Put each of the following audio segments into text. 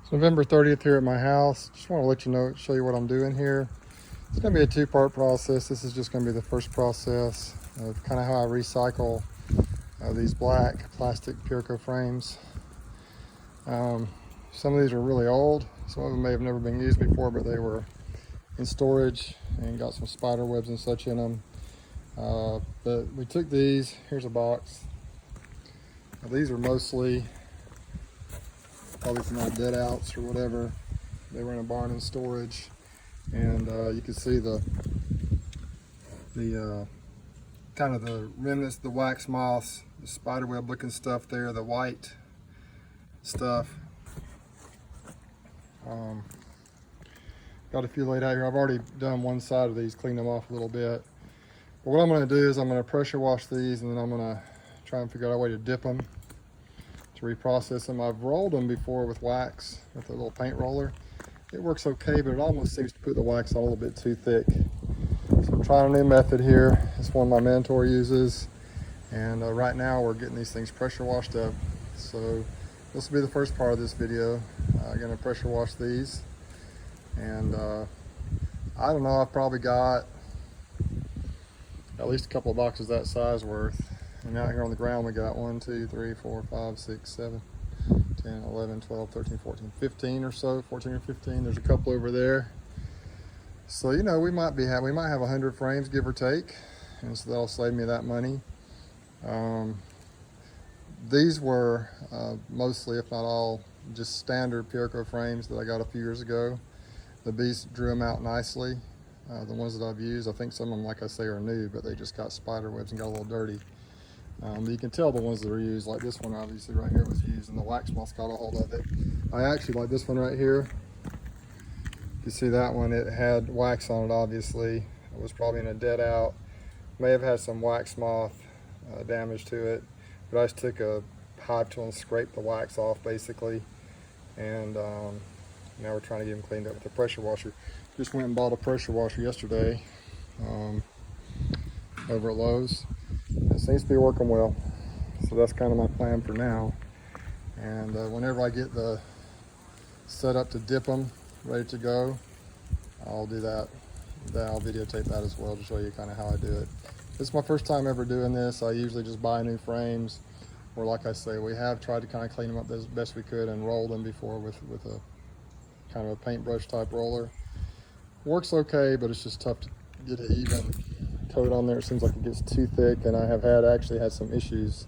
It's November 30th here at my house. Just want to let you know, show you what I'm doing here. It's going to be a two-part process. This is just going to be the first process of kind of how I recycle these black plastic Pierco frames. Some of these are really old. Some of them may have never been used before, but they were in storage and got some spider webs and such in them. But we took these. Here's a box. Now, these are mostly probably from our dead outs or whatever. They were in a barn in storage, and you can see the kind of the remnants, the wax moths, the spider web looking stuff there, the white stuff. Got a few laid out here. I've already done one side of these, cleaned them off a little bit. But what I'm going to do is I'm going to pressure wash these, and then I'm going to try and figure out a way to dip them, to reprocess them. I've rolled them before with wax, with a little paint roller. It works okay, but it almost seems to put the wax on a little bit too thick. So I'm trying a new method here. It's one my mentor uses. And right now we're getting these things pressure washed up. So this will be the first part of this video. I'm gonna pressure wash these. And I don't know, I've probably got at least a couple of boxes that size worth. And out here on the ground we got 1, 2, 3, 4, 5, 6, 7, 10, 11, 12, 13, 14, 15 or so, 14 or 15. There's a couple over there. So, you know, we might have 100 frames, give or take. And so that'll save me that money. These were mostly, if not all, just standard Pierco frames that I got a few years ago. The bees drew them out nicely. The ones that I've used, I think some of them, like I say, are new, but they just got spider webs and got a little dirty. But you can tell the ones that are used, like this one obviously right here was used, and the wax moth got a hold of it. I actually like this one right here. You see that one, it had wax on it obviously. It was probably in a dead out. May have had some wax moth damage to it, but I just took a hive tool and scraped the wax off basically. And now we're trying to get them cleaned up with a pressure washer. Just went and bought a pressure washer yesterday over at Lowe's. It seems to be working well. So that's kind of my plan for now. And whenever I get the set up to dip them, ready to go, I'll do that. I'll videotape that as well to show you kind of how I do it. This is my first time ever doing this. I usually just buy new frames, or like I say, we have tried to kind of clean them up as best we could and roll them before with a kind of a paintbrush type roller. Works okay, but it's just tough to get an even coat on there. It seems like it gets too thick, and I have actually had some issues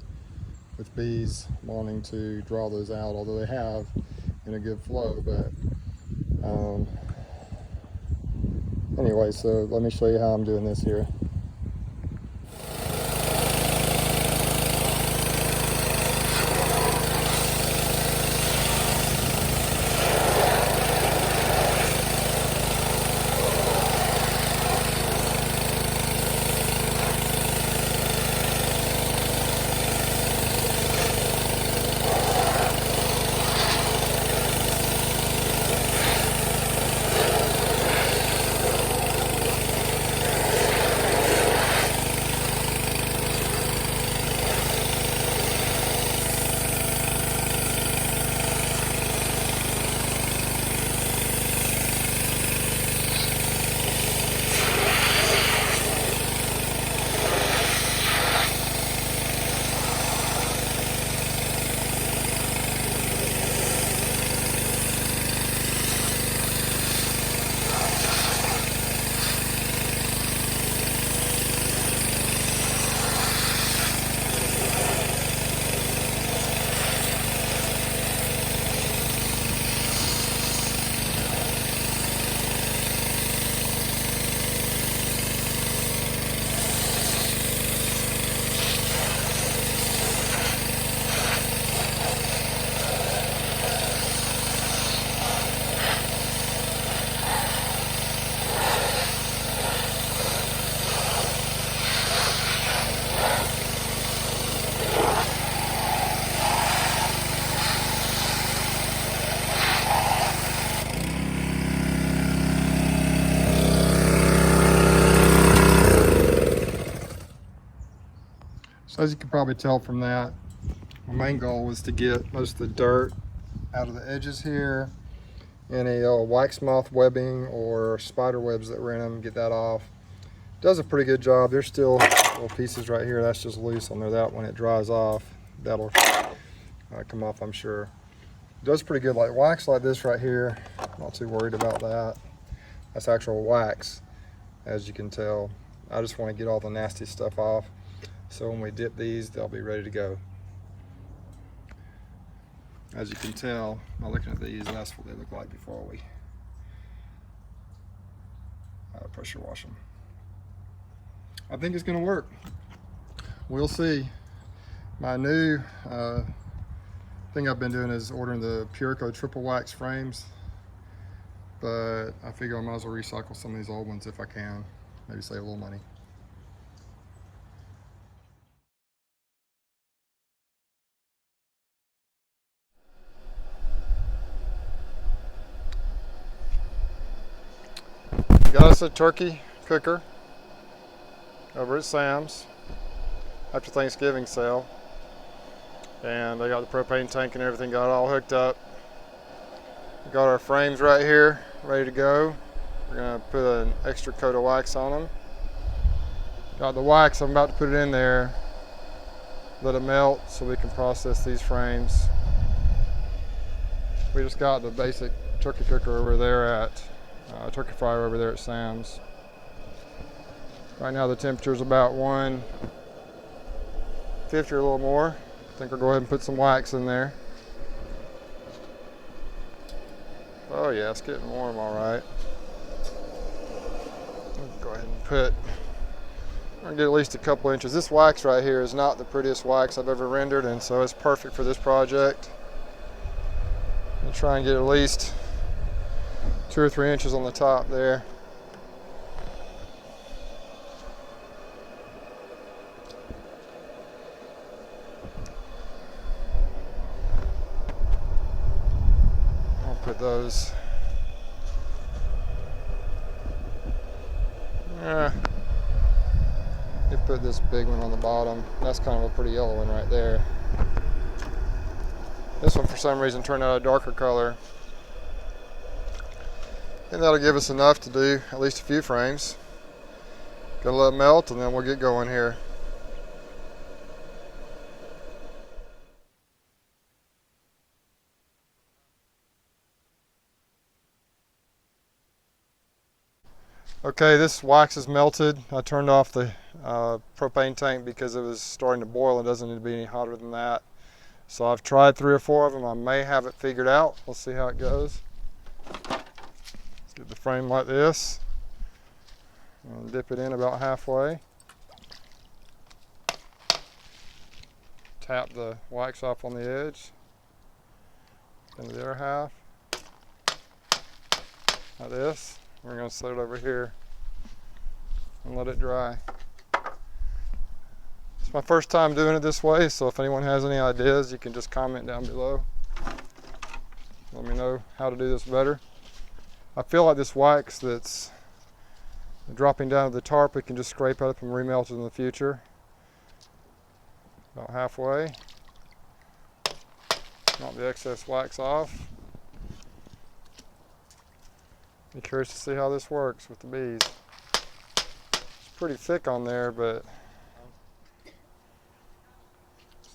with bees wanting to draw those out, although they have in a good flow. But anyway, so let me show you how I'm doing this here. So as you can probably tell from that, my main goal was to get most of the dirt out of the edges here any wax moth webbing or spider webs that were in them, get that off. Does a pretty good job. There's still little pieces right here, that's just loose on there. That when it dries off, that'll come off, I'm sure. Does pretty good. Like wax like this right here, not too worried about that. That's actual wax, as you can tell. I just want to get all the nasty stuff off, so when we dip these, they'll be ready to go. As you can tell by looking at these, that's what they look like before we pressure wash them. I think it's going to work. We'll see. My new thing I've been doing is ordering the Pierco triple wax frames, but I figure I might as well recycle some of these old ones if I can. Maybe save a little money. Got us a turkey cooker over at Sam's after Thanksgiving sale, and they got the propane tank and everything, got it all hooked up. We got our frames right here ready to go. We're gonna put an extra coat of wax on them. Got the wax, I'm about to put it in there, let it melt so we can process these frames. We just got the basic turkey cooker over there at turkey fryer over there at Sam's. Right now the temperature is about 150 or a little more. I think we'll go ahead and put some wax in there. Oh yeah, it's getting warm all right. Go ahead and put, I'm gonna get at least a couple inches. This wax right here is not the prettiest wax I've ever rendered, and so it's perfect for this project. I'm try and get at least 2 or 3 inches on the top there. I'll put those. You put this big one on the bottom. That's kind of a pretty yellow one right there. This one for some reason turned out a darker color. And that'll give us enough to do at least a few frames. Gonna let it melt and then we'll get going here. Okay, this wax is melted. I turned off the propane tank because it was starting to boil. It doesn't need to be any hotter than that. So I've tried 3 or 4 of them. I may have it figured out. We'll see how it goes. Let's get the frame like this and dip it in about halfway. Tap the wax off on the edge. Into the other half. Like this. We're going to set it over here and let it dry. It's my first time doing it this way, so if anyone has any ideas, you can just comment down below. Let me know how to do this better. I feel like this wax that's dropping down to the tarp, we can just scrape it up and remelt it in the future. About halfway. Knock the excess wax off. Be curious to see how this works with the bees. It's pretty thick on there, but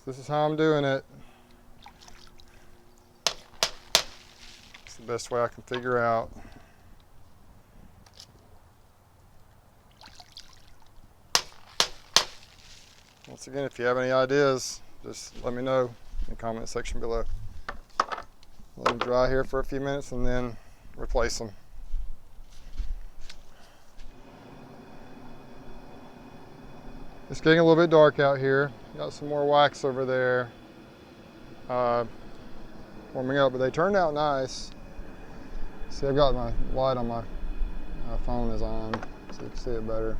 this is how I'm doing it. It's the best way I can figure out. Once again, if you have any ideas, just let me know in the comment section below. Let them dry here for a few minutes and then replace them. It's getting a little bit dark out here. Got some more wax over there warming up, but they turned out nice. See, I've got my light on my phone is on, so you can see it better.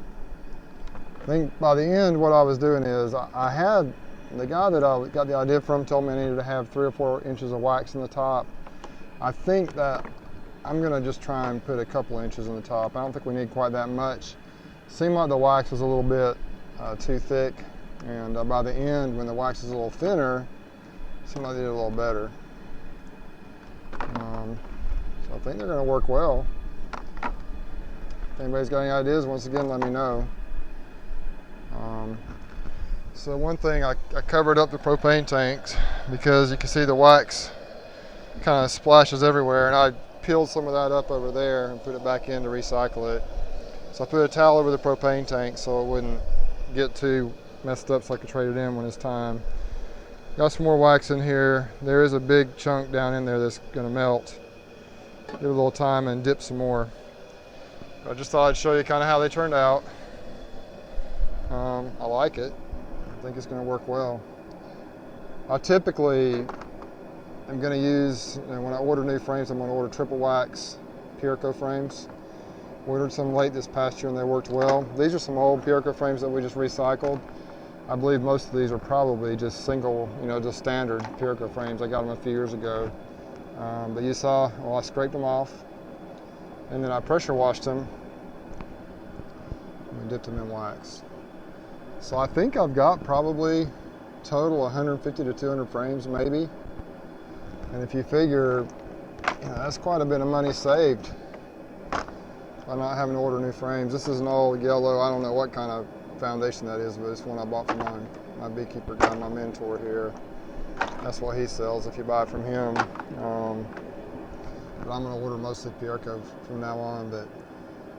I think by the end, what I was doing is I had the guy that I got the idea from told me I needed to have 3 or 4 inches of wax in the top. I think that I'm gonna just try and put a couple inches in the top. I don't think we need quite that much. Seemed like the wax was a little bit too thick, and by the end, when the wax is a little thinner, it seemed like they did a little better. So I think they're going to work well. If anybody's got any ideas, once again, let me know. So one thing, I covered up the propane tanks because you can see the wax kind of splashes everywhere, and I peeled some of that up over there and put it back in to recycle it. So I put a towel over the propane tank so it wouldn't get too messed up, so I could trade it in when it's time. Got some more wax in here. There is a big chunk down in there that's going to melt. Give it a little time and dip some more. I just thought I'd show you kind of how they turned out. I like it. I think it's going to work well. I typically am going to use, when I order new frames, I'm going to order triple wax Pierco frames. Ordered some late this past year and they worked well. These are some old Pierco frames that we just recycled. I believe most of these are probably just single, just standard Pierco frames. I got them a few years ago. But you saw, I scraped them off and then I pressure washed them and dipped them in wax. So I think I've got probably total 150 to 200 frames maybe. And if you figure, that's quite a bit of money saved by not having to order new frames. This is an old yellow, I don't know what kind of foundation that is, but it's one I bought from my beekeeper guy, my mentor here. That's what he sells if you buy from him. But I'm going to order mostly Pierco from now on. But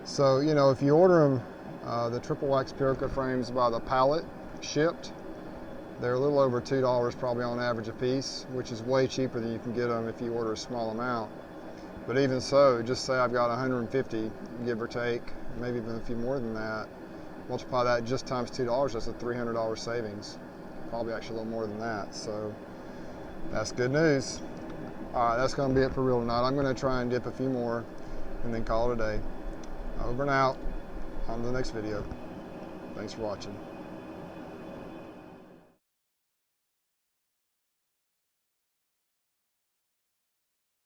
so, if you order them, the triple wax Pierco frames by the pallet shipped, they're a little over $2 probably on average a piece, which is way cheaper than you can get them if you order a small amount. But even so, just say I've got 150, give or take, maybe even a few more than that. Multiply that just times $2, that's a $300 savings. Probably actually a little more than that. So that's good news. All right, that's going to be it for real tonight. I'm going to try and dip a few more and then call it a day. Over and out. On to the next video. Thanks for watching.